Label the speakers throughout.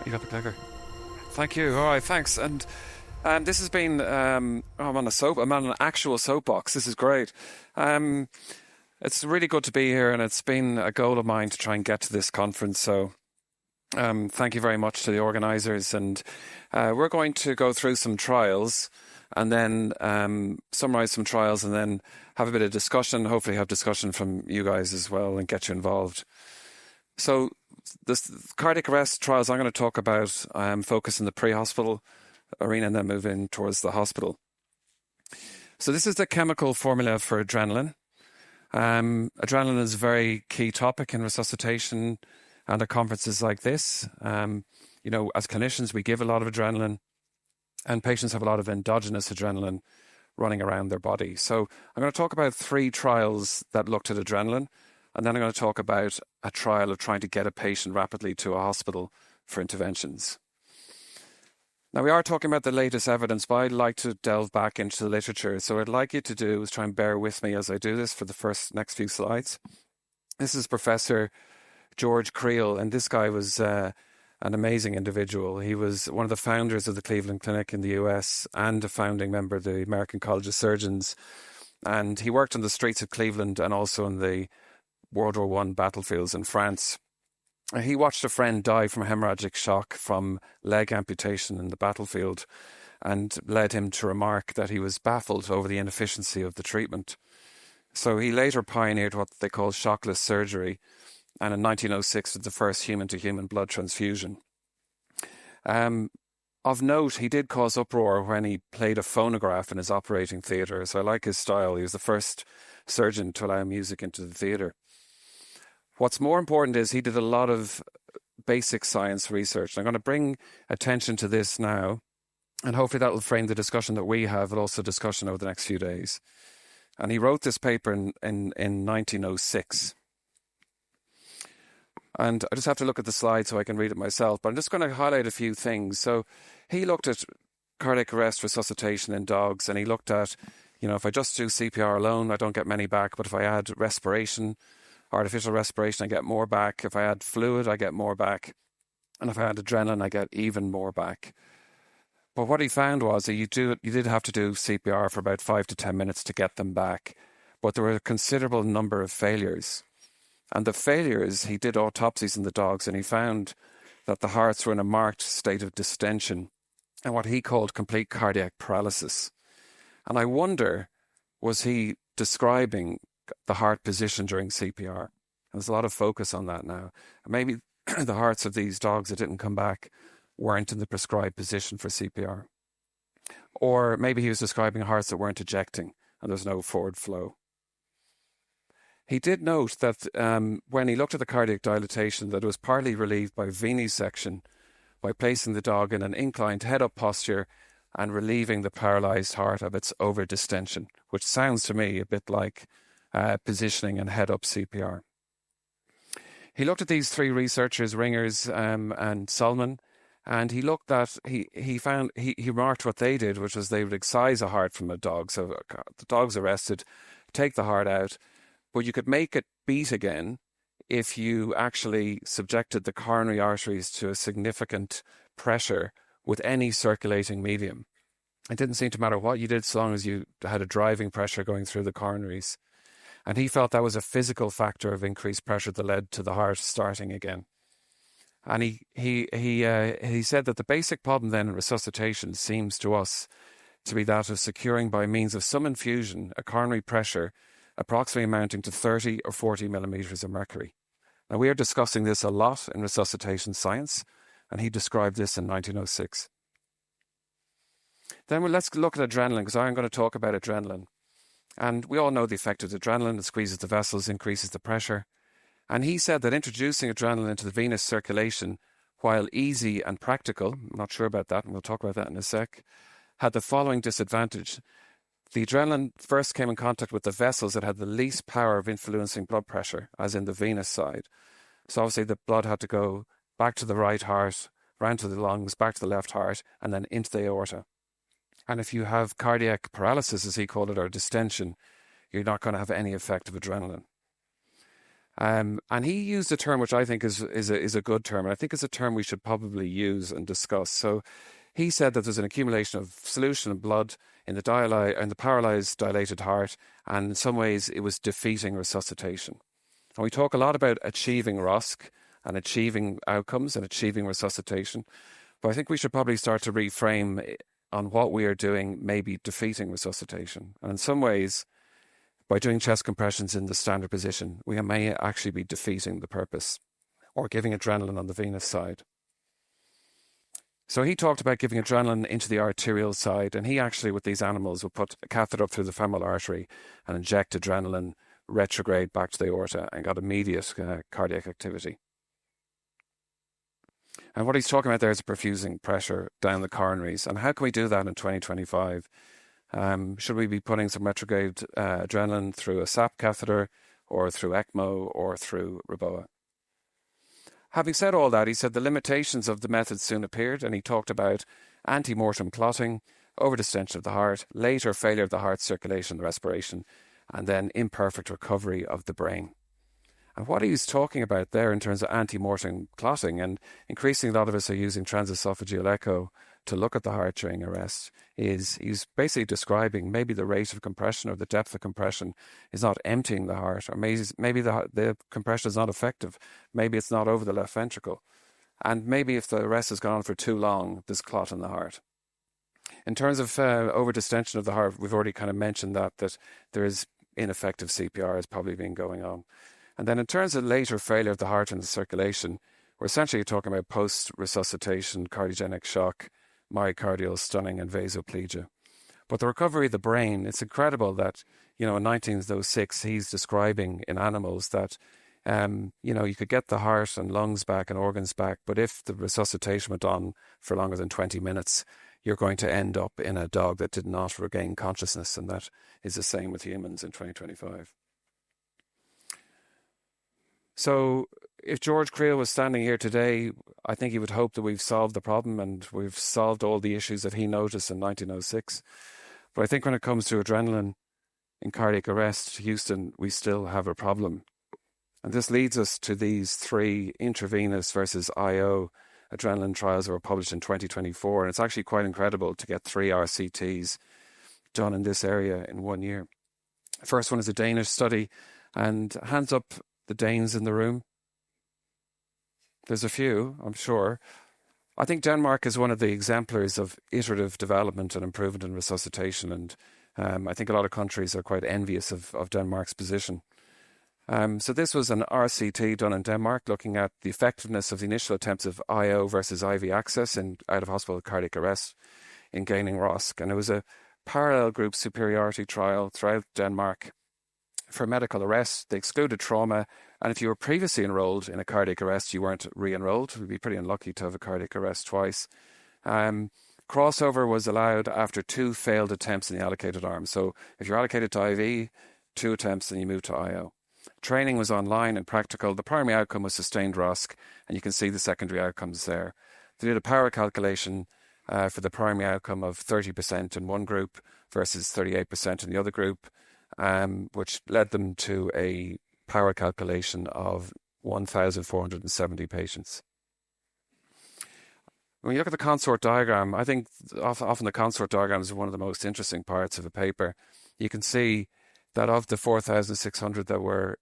Speaker 1: You got the clicker. Thank you. All right, thanks. And this has been, I'm on an actual soapbox. This is great. It's really good to be here, and it's been a goal of mine to try and get to this conference. So thank you very much to the organisers. And we're going to go through some trials and then summarise some trials and then have a bit of discussion, hopefully have discussion from you guys as well and get you involved. So the cardiac arrest trials I'm going to talk about focus in the pre-hospital arena and then move in towards the hospital. So this is the chemical formula for adrenaline. Adrenaline is a very key topic in resuscitation and at conferences like this. As clinicians, we give a lot of adrenaline and patients have a lot of endogenous adrenaline running around their body. So I'm going to talk about 3 trials that looked at adrenaline, and then I'm going to talk about a trial of trying to get a patient rapidly to a hospital for interventions. Now, we are talking about the latest evidence, but I'd like to delve back into the literature. So what I'd like you to do is try and bear with me as I do this for the next few slides. This is Professor George Crile, and this guy was an amazing individual. He was one of the founders of the Cleveland Clinic in the US and a founding member of the American College of Surgeons. And he worked on the streets of Cleveland and also in the World War I battlefields in France. He watched a friend die from hemorrhagic shock from leg amputation in the battlefield and led him to remark that he was baffled over the inefficiency of the treatment. So he later pioneered what they call shockless surgery, and in 1906 was the first human-to-human blood transfusion. Of note, he did cause uproar when he played a phonograph in his operating theatre, so I like his style. He was the first surgeon to allow music into the theatre. What's more important is he did a lot of basic science research. I'm going to bring attention to this now, and hopefully that will frame the discussion that we have, but also discussion over the next few days. And he wrote this paper in 1906. And I just have to look at the slide so I can read it myself, but I'm just going to highlight a few things. So he looked at cardiac arrest resuscitation in dogs, and he looked at, if I just do CPR alone, I don't get many back, but if I add respiration, artificial respiration, I get more back. If I add fluid, I get more back. And if I add adrenaline, I get even more back. But what he found was that you did have to do CPR for about 5 to 10 minutes to get them back. But there were a considerable number of failures. And the failures, he did autopsies in the dogs, and he found that the hearts were in a marked state of distension and what he called complete cardiac paralysis. And I wonder, was he describing the heart position during CPR? There's a lot of focus on that now. Maybe the hearts of these dogs that didn't come back weren't in the prescribed position for CPR. Or maybe he was describing hearts that weren't ejecting and there's no forward flow. He did note that when he looked at the cardiac dilatation, that it was partly relieved by venisection by placing the dog in an inclined head-up posture and relieving the paralysed heart of its over-distension, which sounds to me a bit like positioning and head-up CPR. He looked at these 3 researchers, Ringers and Solomon, and he looked at, he remarked what they did, which was they would excise a heart from a dog. So the dog's arrested, take the heart out, but you could make it beat again if you actually subjected the coronary arteries to a significant pressure with any circulating medium. It didn't seem to matter what you did so long as you had a driving pressure going through the coronaries. And he felt that was a physical factor of increased pressure that led to the heart starting again. And he said that the basic problem then in resuscitation seems to us to be that of securing by means of some infusion a coronary pressure approximately amounting to 30 or 40 millimeters of mercury. Now, we are discussing this a lot in resuscitation science, and he described this in 1906. Then let's look at adrenaline, because I'm going to talk about adrenaline. And we all know the effect of adrenaline. It squeezes the vessels, increases the pressure. And he said that introducing adrenaline into the venous circulation, while easy and practical, I'm not sure about that, and we'll talk about that in a sec, had the following disadvantage. The adrenaline first came in contact with the vessels that had the least power of influencing blood pressure, as in the venous side. So obviously the blood had to go back to the right heart, round to the lungs, back to the left heart, and then into the aorta. And if you have cardiac paralysis, as he called it, or distension, you're not going to have any effect of adrenaline. And he used a term which I think is a good term, and I think it's a term we should probably use and discuss. So he said that there's an accumulation of solution and blood in the paralyzed dilated heart, and in some ways it was defeating resuscitation. And we talk a lot about achieving ROSC and achieving outcomes and achieving resuscitation, but I think we should probably start to reframe on what we are doing, maybe defeating resuscitation. And in some ways, by doing chest compressions in the standard position, we may actually be defeating the purpose or giving adrenaline on the venous side. So he talked about giving adrenaline into the arterial side, and he actually, with these animals, would put a catheter up through the femoral artery and inject adrenaline retrograde back to the aorta and got immediate cardiac activity. And what he's talking about there is perfusing pressure down the coronaries. And how can we do that in 2025? Should we be putting some retrograde adrenaline through a SAP catheter or through ECMO or through Reboa? Having said all that, he said the limitations of the method soon appeared, and he talked about ante-mortem clotting, overdistension of the heart, later failure of the heart circulation and respiration, and then imperfect recovery of the brain. And what he's talking about there in terms of ante-mortem clotting, and increasingly a lot of us are using transesophageal echo to look at the heart during arrest, is he's basically describing maybe the rate of compression or the depth of compression is not emptying the heart, or maybe the compression is not effective. Maybe it's not over the left ventricle. And maybe if the arrest has gone on for too long, there's clot in the heart. In terms of overdistension of the heart, we've already kind of mentioned that there is ineffective CPR has probably been going on. And then in terms of later failure of the heart and the circulation, we're essentially talking about post-resuscitation, cardiogenic shock, myocardial stunning and vasoplegia. But the recovery of the brain, it's incredible that, in 1906, he's describing in animals that, you could get the heart and lungs back and organs back, but if the resuscitation went on for longer than 20 minutes, you're going to end up in a dog that did not regain consciousness, and that is the same with humans in 2025. So if George Crile was standing here today, I think he would hope that we've solved the problem and we've solved all the issues that he noticed in 1906. But I think when it comes to adrenaline in cardiac arrest, Houston, we still have a problem. And this leads us to these 3 intravenous versus IO adrenaline trials that were published in 2024. And it's actually quite incredible to get 3 RCTs done in this area in 1 year. The first one is a Danish study, and hands up the Danes in the room. There's a few, I'm sure. I think Denmark is one of the exemplars of iterative development and improvement in resuscitation, and I think a lot of countries are quite envious of Denmark's position. So this was an RCT done in Denmark looking at the effectiveness of the initial attempts of IO versus IV access in out-of-hospital cardiac arrest in gaining ROSC. And it was a parallel group superiority trial throughout Denmark for medical arrest. They excluded trauma, and if you were previously enrolled in a cardiac arrest, you weren't re-enrolled. We'd be pretty unlucky to have a cardiac arrest twice. Crossover was allowed after 2 failed attempts in the allocated arm. So if you're allocated to IV, 2 attempts, then you move to IO. Training was online and practical. The primary outcome was sustained ROSC, and you can see the secondary outcomes there. They did a power calculation for the primary outcome of 30% in one group versus 38% in the other group, which led them to a power calculation of 1,470 patients. When you look at the consort diagram, I think often the consort diagram is one of the most interesting parts of a paper. You can see that of the 4,600 that were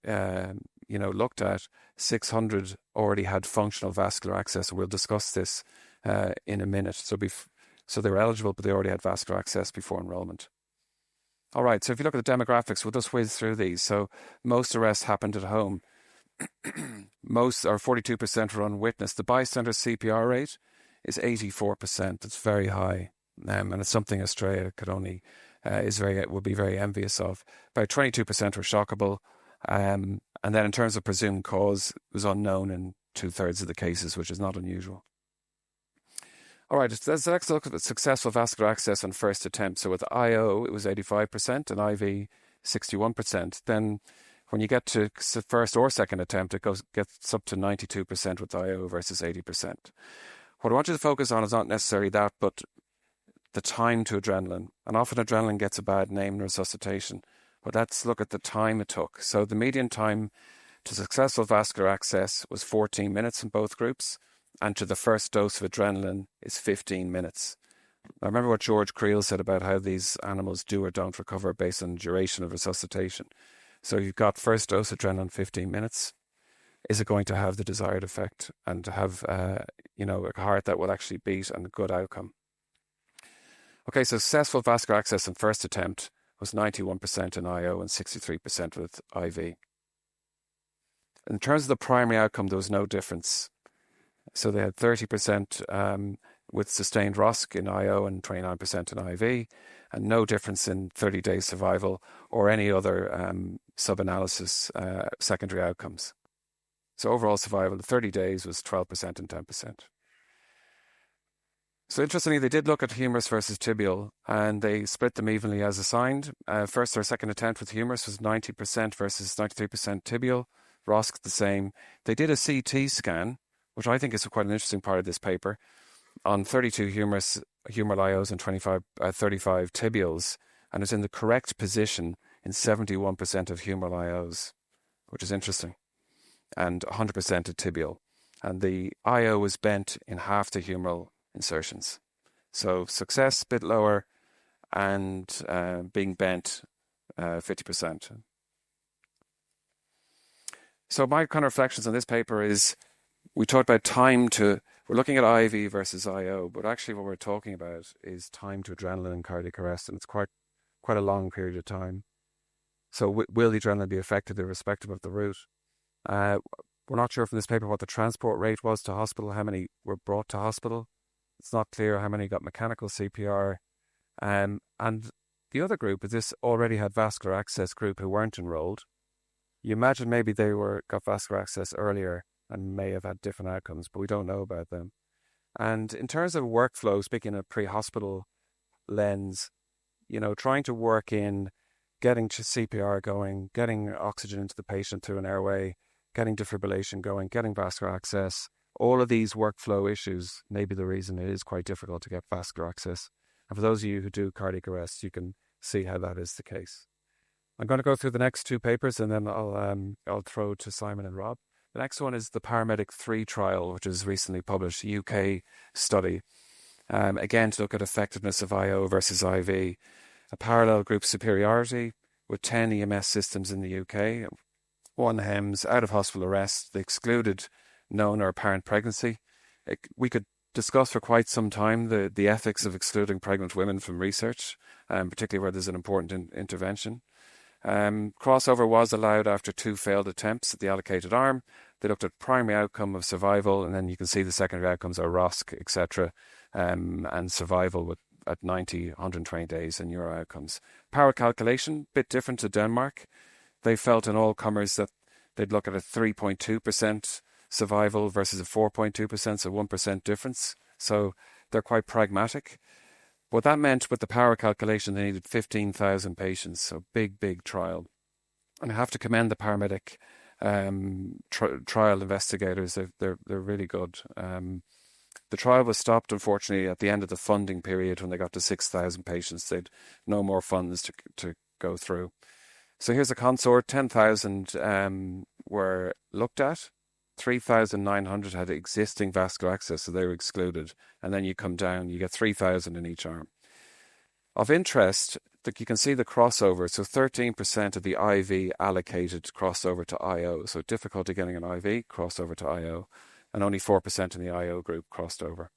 Speaker 1: looked at, 600 already had functional vascular access. We'll discuss this in a minute. So they were eligible, but they already had vascular access before enrollment. All right, so if you look at the demographics, we'll just whiz through these. So most arrests happened at home. 42% were unwitnessed. The bystander CPR rate is 84%. It's very high, and it's something Australia could only would be very envious of. About 22% were shockable, and then in terms of presumed cause, it was unknown in 2/3 of the cases, which is not unusual. All right, let's look at the successful vascular access on first attempt. So with IO, it was 85%, and IV, 61%. Then when you get to first or second attempt, it gets up to 92% with IO versus 80%. What I want you to focus on is not necessarily that, but the time to adrenaline. And often adrenaline gets a bad name in resuscitation, but let's look at the time it took. So the median time to successful vascular access was 14 minutes in both groups, and to the first dose of adrenaline is 15 minutes. I remember what George Crile said about how these animals do or don't recover based on duration of resuscitation. So you've got first dose adrenaline 15 minutes. Is it going to have the desired effect and to have a heart that will actually beat and a good outcome? Okay, so successful vascular access in first attempt was 91% in IO and 63% with IV. In terms of the primary outcome, there was no difference. So they had 30% with sustained ROSC in IO and 29% in IV, and no difference in 30-day survival or any other sub-analysis secondary outcomes. So overall survival at 30 days was 12% and 10%. So interestingly, they did look at humerus versus tibial, and they split them evenly as assigned. First or second attempt with humerus was 90% versus 93% tibial. ROSC the same. They did a CT scan, which I think is quite an interesting part of this paper, on 32 humeral IOs and 35 tibials, and it's in the correct position in 71% of humeral IOs, which is interesting, and 100% at tibial. And the IO was bent in half the humeral insertions. So success a bit lower, and being bent 50%. So my kind of reflections on this paper is, we talked about we're looking at IV versus IO, but actually what we're talking about is time to adrenaline and cardiac arrest, and it's quite a long period of time. So will the adrenaline be affected irrespective of the route? We're not sure from this paper what the transport rate was to hospital, how many were brought to hospital. It's not clear how many got mechanical CPR. And the other group is this already had vascular access group who weren't enrolled. You imagine maybe they got vascular access earlier and may have had different outcomes, but we don't know about them. And in terms of workflow, speaking of pre-hospital lens, trying to work in getting CPR going, getting oxygen into the patient through an airway, getting defibrillation going, getting vascular access, all of these workflow issues may be the reason it is quite difficult to get vascular access. And for those of you who do cardiac arrest, you can see how that is the case. I'm going to go through the next two papers, and then I'll throw to Simon and Rob. The next one is the Paramedic 3 trial, which is recently published, a UK study. Again, to look at effectiveness of IO versus IV. A parallel group superiority with 10 EMS systems in the UK, 1 HEMS, out of hospital arrest. They excluded known or apparent pregnancy. We could discuss for quite some time the ethics of excluding pregnant women from research, particularly where there's an important intervention. Crossover was allowed after 2 failed attempts at the allocated arm. They looked at primary outcome of survival, and then you can see the secondary outcomes are ROSC, etc., and survival at 90, 120 days and neuro outcomes. Power calculation, bit different to Denmark. They felt in all comers that they'd look at a 3.2% survival versus a 4.2%, so 1% difference. So they're quite pragmatic. What that meant with the power calculation, they needed 15,000 patients, so big trial. And I have to commend the paramedic trial investigators. They're really good. The trial was stopped, unfortunately, at the end of the funding period when they got to 6,000 patients. They'd no more funds to go through. So here's a consort. 10,000 were looked at. 3,900 had existing vascular access, so they were excluded. And then you come down, you get 3,000 in each arm. Of interest, you can see the crossover. So 13% of the IV allocated crossed over to IO. So difficulty getting an IV, crossed over to IO. And only 4% in the IO group crossed over.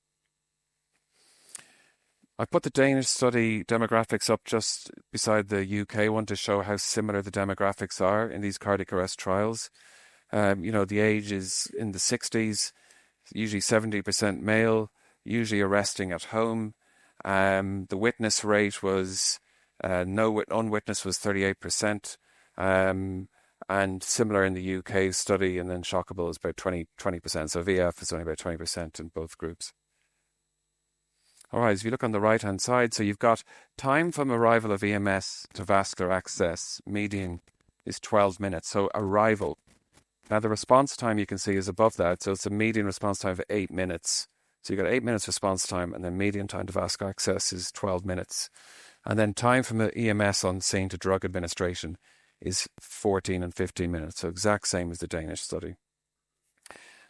Speaker 1: I put the Danish study demographics up just beside the UK one to show how similar the demographics are in these cardiac arrest trials. The age is in the 60s, usually 70% male, usually arresting at home. The witness rate was, unwitnessed was 38%, and similar in the UK study, and then shockable is about 20%. So VF is only about 20% in both groups. All right, if you look on the right-hand side, so you've got time from arrival of EMS to vascular access, median is 12 minutes, so arrival. Now, the response time you can see is above that, so it's a median response time of 8 minutes. So you've got 8 minutes response time, and then median time to vascular access is 12 minutes. And then time from the EMS on scene to drug administration is 14 and 15 minutes, so exact same as the Danish study.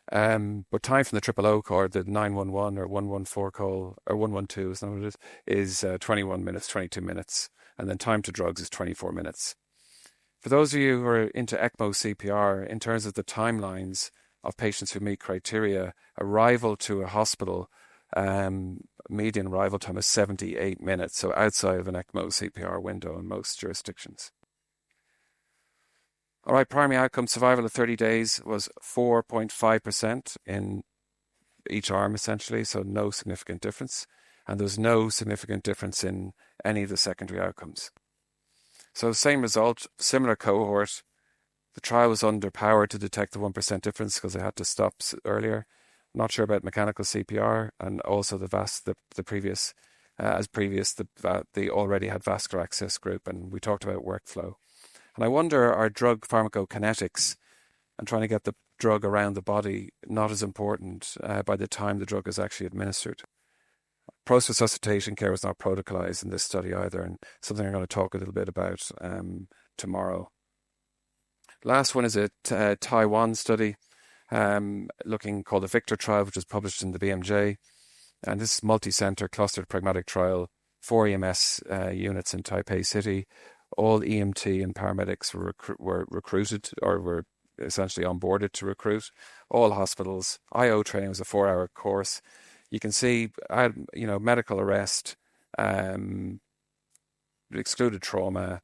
Speaker 1: But time from the triple O call, the 911 or 114 call, or 112 is that what it is 21 minutes, 22 minutes. And then time to drugs is 24 minutes. For those of you who are into ECMO CPR, in terms of the timelines of patients who meet criteria, arrival to a hospital, median arrival time is 78 minutes, so outside of an ECMO CPR window in most jurisdictions. All right, primary outcome survival at 30 days was 4.5% in each arm, essentially, so no significant difference. And there was no significant difference in any of the secondary outcomes. So same result, similar cohort. The trial was underpowered to detect the 1% difference because they had to stop earlier. Not sure about mechanical CPR, and also the already had vascular access group, and we talked about workflow. And I wonder, are drug pharmacokinetics and trying to get the drug around the body not as important by the time the drug is actually administered? Post-resuscitation care was not protocolized in this study either, and something I'm going to talk a little bit about tomorrow. Last one is a Taiwan study looking called the VICTOR trial, which was published in the BMJ. And this is multi-center clustered pragmatic trial, 4 EMS units in Taipei City. All EMT and paramedics were recruited, or were essentially onboarded to recruit. All hospitals. IO training was a 4-hour course. You can see, medical arrest, excluded trauma,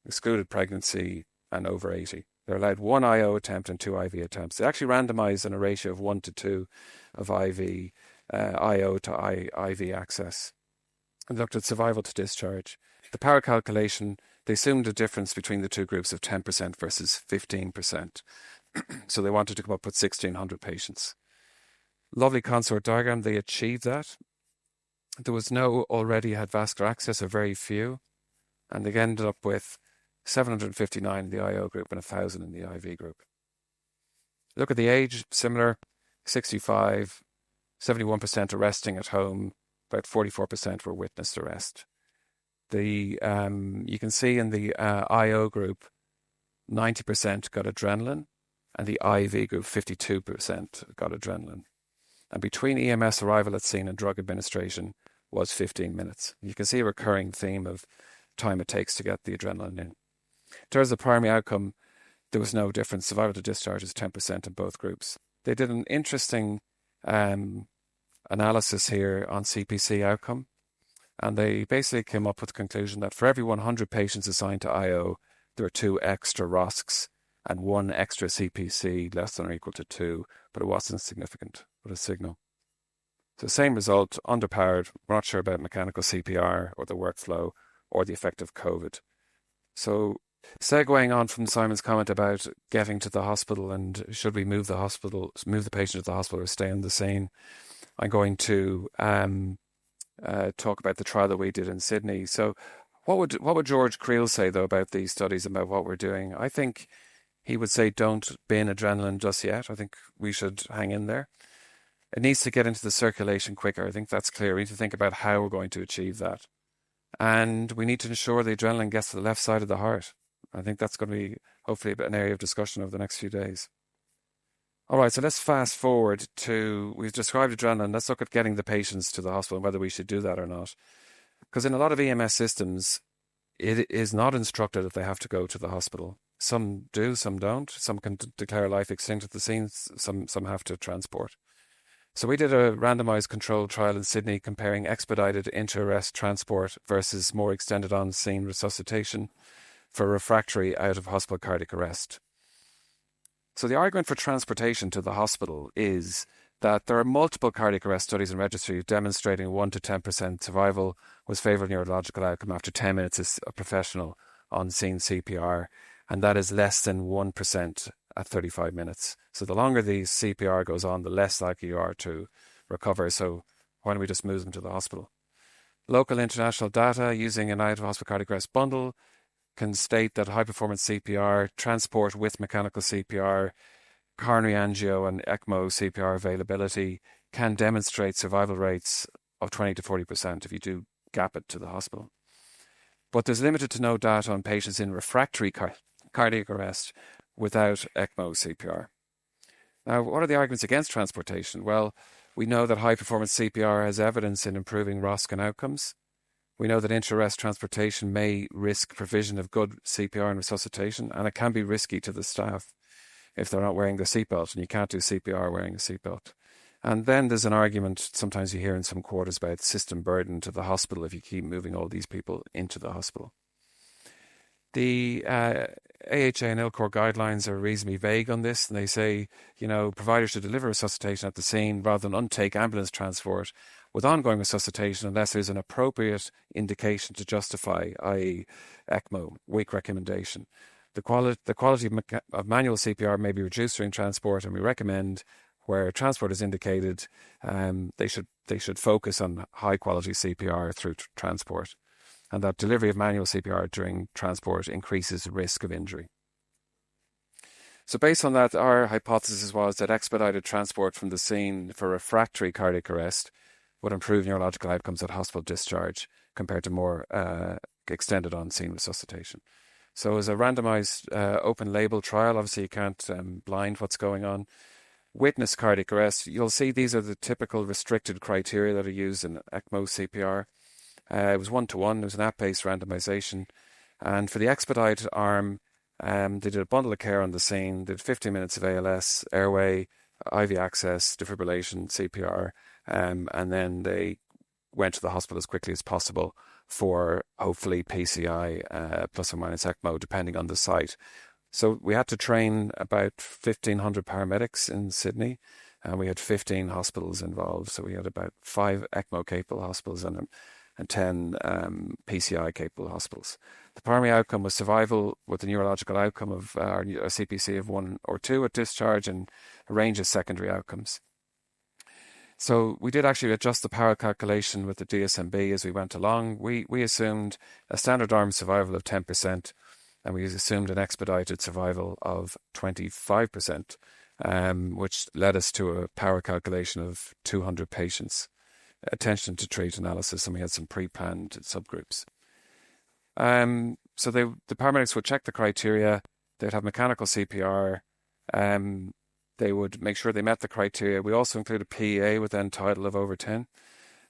Speaker 1: excluded pregnancy, and over 80. They're allowed 1 IO attempt and 2 IV attempts. They actually randomized in a ratio of 1 to 2 of IV, IO to IV access. And looked at survival to discharge. The power calculation, they assumed a difference between the two groups of 10% versus 15%. So they wanted to come up with 1,600 patients. Lovely consort diagram. They achieved that. There was no already had vascular access, or very few. And they ended up with 759 in the IO group and 1,000 in the IV group. Look at the age, similar, 65, 71% arresting at home, about 44% were witnessed arrest. You can see in the IO group, 90% got adrenaline, and the IV group, 52% got adrenaline. And between EMS arrival at scene and drug administration was 15 minutes. You can see a recurring theme of time it takes to get the adrenaline in. In terms of primary outcome, there was no difference. Survival to discharge is 10% in both groups. They did an interesting analysis here on CPC outcome, and they basically came up with the conclusion that for every 100 patients assigned to IO, there are 2 extra ROSCs and 1 extra CPC less than or equal to 2, but it wasn't significant, but a signal. So same result, underpowered. We're not sure about mechanical CPR or the workflow or the effect of COVID. So segueing on from Simon's comment about getting to the hospital and should we move the patient to the hospital or stay on the scene, I'm going to talk about the trial that we did in Sydney. So what would George Crile say, though, about these studies, about what we're doing? I think he would say don't bin adrenaline just yet. I think we should hang in there. It needs to get into the circulation quicker. I think that's clear. We need to think about how we're going to achieve that. And we need to ensure the adrenaline gets to the left side of the heart. I think that's going to be hopefully an area of discussion over the next few days. All right, so let's fast forward to, we've described adrenaline. Let's look at getting the patients to the hospital and whether we should do that or not. Because in a lot of EMS systems, it is not instructed that they have to go to the hospital. Some do, some don't. Some can declare life extinct at the scene. Some have to transport. So we did a randomized controlled trial in Sydney comparing expedited inter-arrest transport versus more extended on-scene resuscitation for refractory out-of-hospital cardiac arrest. So the argument for transportation to the hospital is that there are multiple cardiac arrest studies and registries demonstrating 1 to 10% survival was favourable neurological outcome after 10 minutes as a professional on-scene CPR, and that is less than 1% at 35 minutes. So the longer the CPR goes on, the less likely you are to recover. So why don't we just move them to the hospital? Local international data using an out-of-hospital cardiac arrest bundle can state that high-performance CPR, transport with mechanical CPR, coronary angio and ECMO CPR availability can demonstrate survival rates of 20 to 40% if you do gap it to the hospital. But there's limited to no data on patients in refractory cardiac arrest without ECMO CPR. Now, what are the arguments against transportation? Well, we know that high-performance CPR has evidence in improving ROSC and outcomes. We know that intra-arrest transportation may risk provision of good CPR and resuscitation, and it can be risky to the staff if they're not wearing their seatbelt, and you can't do CPR wearing a seatbelt. And then there's an argument, sometimes you hear in some quarters, about system burden to the hospital if you keep moving all these people into the hospital. The AHA and ILCOR guidelines are reasonably vague on this, and they say, providers should deliver resuscitation at the scene rather than undertake ambulance transport with ongoing resuscitation unless there's an appropriate indication to justify, i.e. ECMO, weak recommendation. The quality of manual CPR may be reduced during transport, and we recommend where transport is indicated, they should focus on high quality CPR through transport, and that delivery of manual CPR during transport increases the risk of injury. So based on that, our hypothesis was that expedited transport from the scene for refractory cardiac arrest would improve neurological outcomes at hospital discharge compared to more extended on-scene resuscitation. So it was a randomized open label trial. Obviously, you can't blind what's going on. Witness cardiac arrest, you'll see these are the typical restricted criteria that are used in ECMO CPR. It was 1-to-1. It was an app-based randomization. And for the expedited arm, they did a bundle of care on the scene, did 15 minutes of ALS, airway, IV access, defibrillation, CPR, and then they went to the hospital as quickly as possible for hopefully PCI plus or minus ECMO, depending on the site. So we had to train about 1,500 paramedics in Sydney, and we had 15 hospitals involved. So we had about 5 ECMO-capable hospitals and 10 PCI-capable hospitals. The primary outcome was survival with a neurological outcome of a CPC of 1 or 2 at discharge, and a range of secondary outcomes. So we did actually adjust the power calculation with the DSMB as we went along. We assumed a standard arm survival of 10%, and we assumed an expedited survival of 25%, which led us to a power calculation of 200 patients, attention to treat analysis, and we had some pre-planned subgroups. So the paramedics would check the criteria. They'd have mechanical CPR. They would make sure they met the criteria. We also included PEA with end tidal of over 10.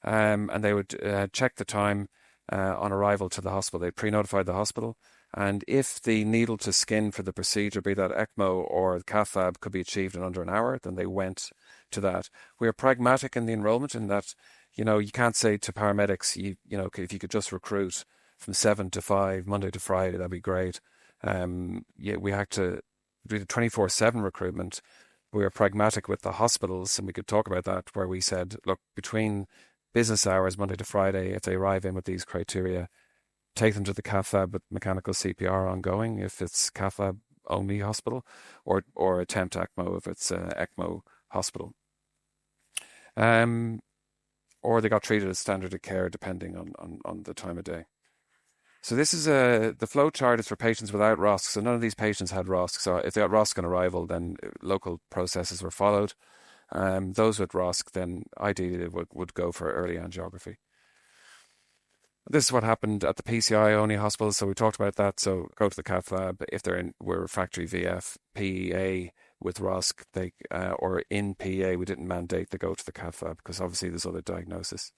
Speaker 1: And they would check the time on arrival to the hospital. They pre-notified the hospital. And if the needle to skin for the procedure, be that ECMO or cath lab, could be achieved in under an hour, then they went to that. We are pragmatic in the enrollment in that, you can't say to paramedics, if you could just recruit from 7 to 5, Monday to Friday, that'd be great. We had to do the 24/7 recruitment. We were pragmatic with the hospitals, and we could talk about that, where we said, look, between business hours, Monday to Friday, if they arrive in with these criteria, take them to the cath lab with mechanical CPR ongoing if it's cath lab only hospital, or attempt ECMO if it's ECMO hospital. Or they got treated as standard of care depending on the time of day. So this is the flow chart is for patients without ROSC. So none of these patients had ROSC. So if they got ROSC on arrival, then local processes were followed. Those with ROSC, then ideally would go for early angiography. This is what happened at the PCI only hospitals. So we talked about that. So go to the cath lab if were refractory VF, PEA with ROSC, or in PEA, we didn't mandate they go to the cath lab because obviously there's other diagnosis.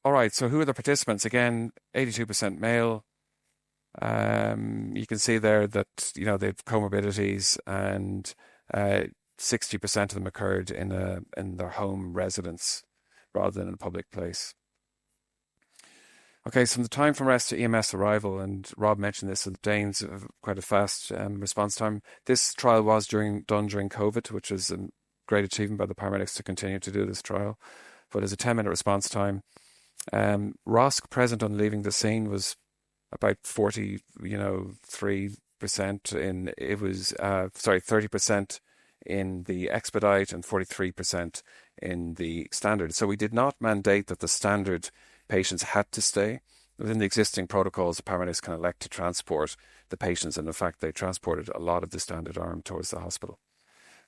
Speaker 1: All right, so who are the participants? Again, 82% male. You can see there that, they have comorbidities, and 60% of them occurred in their home residence rather than in a public place. Okay, so from the time from arrest to EMS arrival, and Rob mentioned this, so the Danes have quite a fast response time. This trial was done during COVID, which was a great achievement by the paramedics to continue to do this trial. But as a 10-minute response time, ROSC present on leaving the scene was about 3%. It was 30% in the expedite and 43% in the standard. So we did not mandate that the standard patients had to stay. Within the existing protocols, the paramedics can elect to transport the patients, and in fact they transported a lot of the standard arm towards the hospital.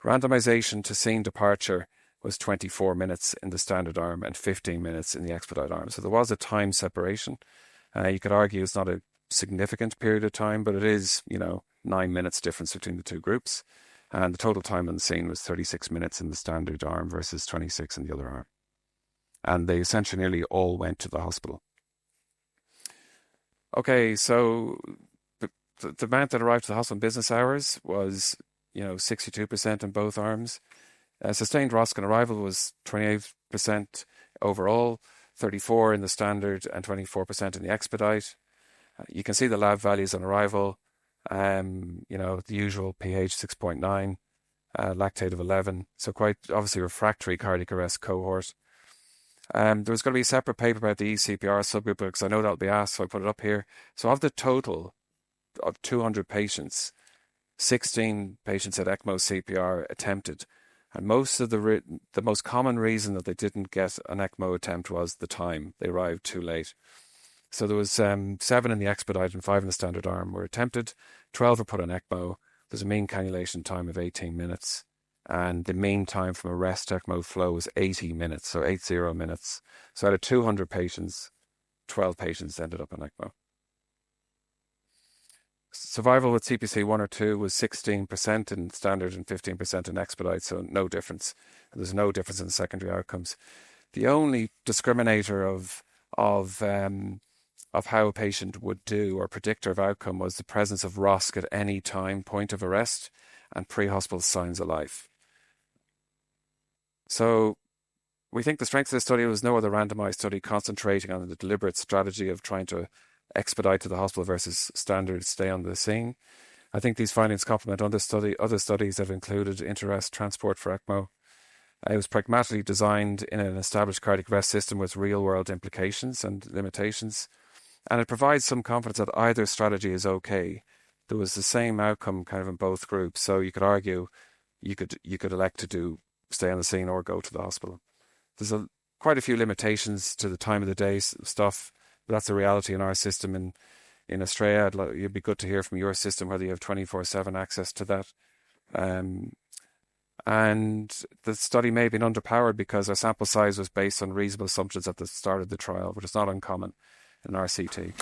Speaker 1: Randomization to scene departure was 24 minutes in the standard arm and 15 minutes in the expedite arm. So there was a time separation. You could argue it's not a significant period of time, but it is, 9 minutes difference between the two groups. And the total time on the scene was 36 minutes in the standard arm versus 26 in the other arm. And they essentially nearly all went to the hospital. Okay, so the amount that arrived to the hospital in business hours was, 62% in both arms. Sustained ROSC arrival was 28% overall, 34% in the standard and 24% in the expedite. You can see the lab values on arrival. The usual pH 6.9, lactate of 11. So quite obviously refractory cardiac arrest cohort. There was going to be a separate paper about the ECPR subgroup because I know that'll be asked, so I put it up here. So of the total of 200 patients, 16 patients had ECMO CPR attempted. And most of the most common reason that they didn't get an ECMO attempt was the time. They arrived too late. So there was 7 in the expedite and 5 in the standard arm were attempted. 12 were put on ECMO. There's a mean cannulation time of 18 minutes. And the mean time from arrest to ECMO flow was 80 minutes, so 80 minutes. So out of 200 patients, 12 patients ended up on ECMO. Survival with CPC 1 or 2 was 16% in standard and 15% in expedite, so no difference. There's no difference in secondary outcomes. The only discriminator of how a patient would do or predictor of outcome was the presence of ROSC at any time, point of arrest, and pre-hospital signs of life. So we think the strength of the study was no other randomized study concentrating on the deliberate strategy of trying to expedite to the hospital versus standard stay on the scene. I think these findings complement other studies that have included inter-arrest transport for ECMO. It was pragmatically designed in an established cardiac arrest system with real-world implications and limitations, and it provides some confidence that either strategy is okay. There was the same outcome kind of in both groups, so you could argue you could elect to stay on the scene or go to the hospital. There's quite a few limitations to the time of the day stuff. But that's a reality in our system in Australia. It'd be good to hear from your system whether you have 24/7 access to that. And the study may have been underpowered because our sample size was based on reasonable assumptions at the start of the trial, which is not uncommon in RCT.